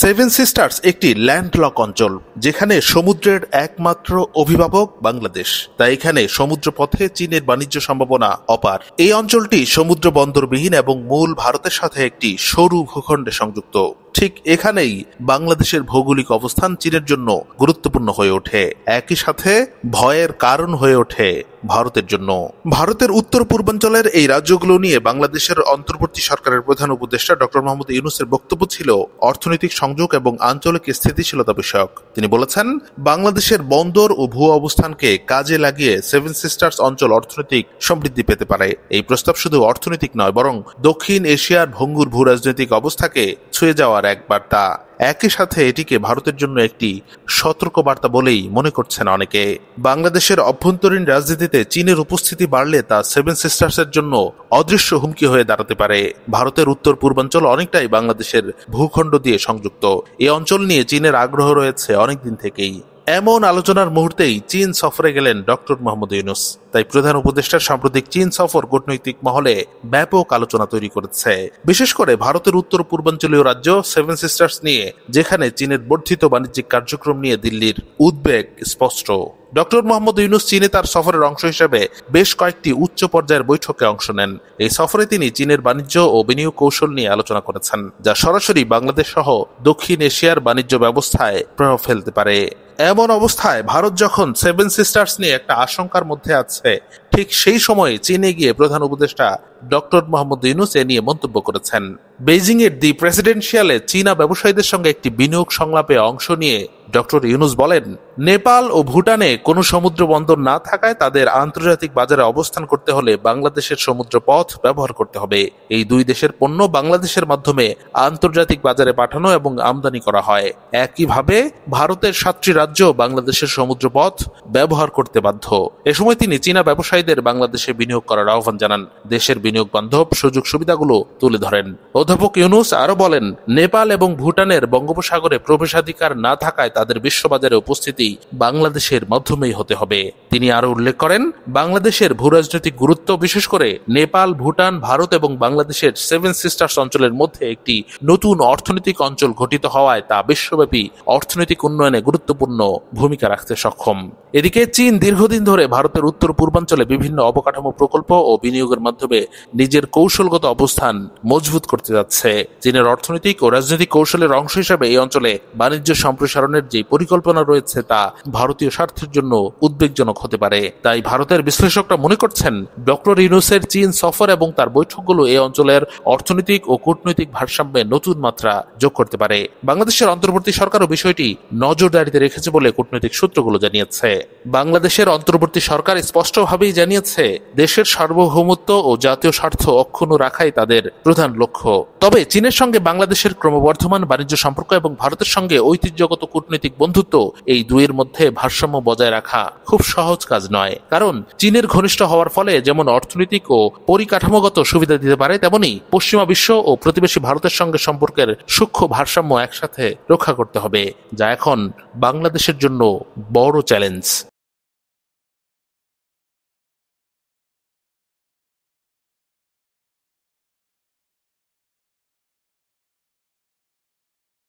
Seven sisters একটি landlock অঞ্চল, যেখানে সমুদ্রের একমাত্র অভিভাবক বাংলাদেশ। তাই এখানে সমুদ্রপথে চীনের বাণিজ্য সম্ভাবনা অপার। এই অঞ্চলটি সমুদ্র বন্দরবিহীন এবং মূল ভারতের সাথে একটি সরু ভূখণ্ডে সংযুক্ত। ঠিক এখানেই বাংলাদেশের ভৌগোলিক অবস্থান চীনের জন্য গুরুত্বপূর্ণ হয়ে ওঠে, একই সাথে ভয়ের কারণ হয়ে ওঠে ভারতের জন্য। ভারতের উত্তর পূর্বাঞ্চলের এই রাজ্যগুলো নিয়ে বাংলাদেশের অন্তর্বর্তী সরকারের প্রধান উপদেষ্টা ডক্টর মোহাম্মদ ইউনূসের বক্তব্য ছিল অর্থনৈতিক সংযোগ এবং আঞ্চলিক স্থিতিশীলতা বিষয়ক। তিনি বলেছেন, বাংলাদেশের বন্দর ও ভূ অবস্থানকে কাজে লাগিয়ে সেভেন সিস্টার্স অঞ্চল অর্থনৈতিক সমৃদ্ধি পেতে পারে। এই প্রস্তাব শুধু অর্থনৈতিক নয়, বরং দক্ষিণ এশিয়ার ভঙ্গুর ভূ রাজনৈতিক অবস্থাকে ছুঁয়ে যাওয়ার এক বার্তা। একই সাথে এটিকে ভারতের জন্য একটি সতর্ক বার্তা বলেই মনে করছেন অনেকে। বাংলাদেশের অভ্যন্তরীণ রাজনীতিতে চীনের উপস্থিতি বাড়লে তা সেভেন সিস্টার্সের জন্য অদৃশ্য হুমকি হয়ে দাঁড়াতে পারে। ভারতের উত্তর পূর্বাঞ্চল অনেকটাই বাংলাদেশের ভূখণ্ড দিয়ে সংযুক্ত। এই অঞ্চল নিয়ে চীনের আগ্রহ রয়েছে অনেকদিন থেকেই। এমন আলোচনার মুহূর্তেই চীন সফরে গেলেন ডক্টর মোহাম্মদ ইউনূস। তাই প্রধান উপদেষ্টার সাম্প্রতিক চীন সফর কূটনৈতিক মহলে ব্যাপক আলোচনা তৈরি করেছে, বিশেষ করে ভারতের উত্তর পূর্বাঞ্চলীয় রাজ্য সেভেন সিস্টার্স নিয়ে, যেখানে চীনের বর্ধিত বাণিজ্যিক কার্যক্রম নিয়ে দিল্লির উদ্বেগ স্পষ্ট। ডক্টর মোহাম্মদ ইউনূস চীনে তার সফরের অংশ হিসেবে বেশ কয়েকটি উচ্চ পর্যায়ের বৈঠকে অংশ নেন। এই সফরে তিনি চীনের বাণিজ্য ও বিনিয়োগ কৌশল নিয়ে আলোচনা করেছেন, যা সরাসরি বাংলাদেশ সহ দক্ষিণ এশিয়ার বাণিজ্য ব্যবস্থায় প্রভাব ফেলতে পারে। এমন অবস্থায় ভারত যখন সেভেন সিস্টার্স নিয়ে একটা আশঙ্কার মধ্যে আছে, ঠিক সেই সময়ে চীনে গিয়ে প্রধান উপদেষ্টা ডক্টর মোহাম্মদ ইউনূস এ নিয়ে মন্তব্য করেছেন। বেইজিং এর দি প্রেসিডেন্সিয়ালে চীনা ব্যবসায়ীদের সঙ্গে একটি বিনিয়োগ সংলাপে অংশ নিয়ে ডক্টর ইউনূস বলেন, নেপাল ও ভুটানে কোনো সমুদ্র বন্দর না থাকায় তাদের আন্তর্জাতিক বাজারে অবস্থান করতে হলে বাংলাদেশের সমুদ্র পথ ব্যবহার করতে হবে। এই দুই দেশের পণ্য বাংলাদেশের মাধ্যমে আন্তর্জাতিক বাজারে পাঠানো এবং আমদানি করা হয়। একইভাবে ভারতের 7টি রাজ্য বাংলাদেশের সমুদ্র পথ ব্যবহার করতে বাধ্য। এ সময় তিনি চীনা ব্যবসায়ীদের বাংলাদেশে বিনিয়োগ করার আহ্বান জানান, দেশের বিনিয়োগ বান্ধব সুযোগ সুবিধাগুলো তুলে ধরেন। অধ্যাপক ইউনূস আরো বলেন, নেপাল এবং ভুটানের বঙ্গোপসাগরে প্রবেশাধিকার না থাকায় তাদের বিশ্ববাজারে উপস্থিতি বাংলাদেশের মাধ্যমেই হতে হবে। তিনি আরো উল্লেখ করেন, বাংলাদেশের ভূরাজনৈতিক গুরুত্ব, বিশেষ করে নেপাল, ভুটান, ভারত এবং বাংলাদেশের সেভেন সিস্টার্স অঞ্চলের মধ্যে একটি নতুন অর্থনৈতিক অঞ্চল গঠিত হওয়ায় তা বিশ্বব্যাপী অর্থনৈতিক উন্নয়নে গুরুত্বপূর্ণ ভূমিকা রাখতে সক্ষম। এদিকে চীন দীর্ঘদিন ধরে ভারতের উত্তর পূর্বাঞ্চলে বিভিন্ন অবকাঠামো প্রকল্প ও বিনিয়োগের মাধ্যমে নিজের কৌশলগত অবস্থান মজবুত করতে যাচ্ছে। চীনের অর্থনৈতিক ও রাজনৈতিক কৌশলের অংশ হিসেবে এই অঞ্চলে বাণিজ্য সম্প্রসারণের যে পরিকল্পনা রয়েছে তা ভারতীয় স্বার্থের জন্য উদ্বেগজনক হতে পারে। তাই ভারতের বিশ্লেষকরা মনে করছেন, ডক্টর ইউনূসের চীন সফর এবং তার বৈঠকগুলো এই অঞ্চলের অর্থনৈতিক ও কূটনৈতিক ভারসাম্যে নতুন মাত্রা যোগ করতে পারে। বাংলাদেশের অন্তর্বর্তী সরকারও বিষয়টি নজরদারিতে রেখেছে বলে কূটনৈতিক সূত্রগুলো জানিয়েছে। বাংলাদেশের অন্তর্বর্তী সরকার স্পষ্টভাবেই জানিয়েছে, দেশের সার্বভৌমত্ব ও জাতীয় স্বার্থ অক্ষুণ্ণ রাখাই তাদের প্রধান লক্ষ্য। তবে চীনের সঙ্গে বাংলাদেশের ক্রমবর্ধমান বাণিজ্য সম্পর্ক এবং ভারতের সঙ্গে ঐতিহ্যগত কূটনৈতিক বন্ধুত্ব, এই দুইয়ের মধ্যে ভারসাম্য বজায় রাখা খুব সহজ কাজ নয়। কারণ চীনের ঘনিষ্ঠ হওয়ার ফলে যেমন অর্থনৈতিক ও পরিকাঠামোগত সুবিধা দিতে পারে, তেমনি পশ্চিমা বিশ্ব ও প্রতিবেশী ভারতের সঙ্গে সম্পর্কের সূক্ষ্ম ভারসাম্য একসাথে রক্ষা করতে হবে, যা এখন বাংলাদেশের জন্য বড় চ্যালেঞ্জ।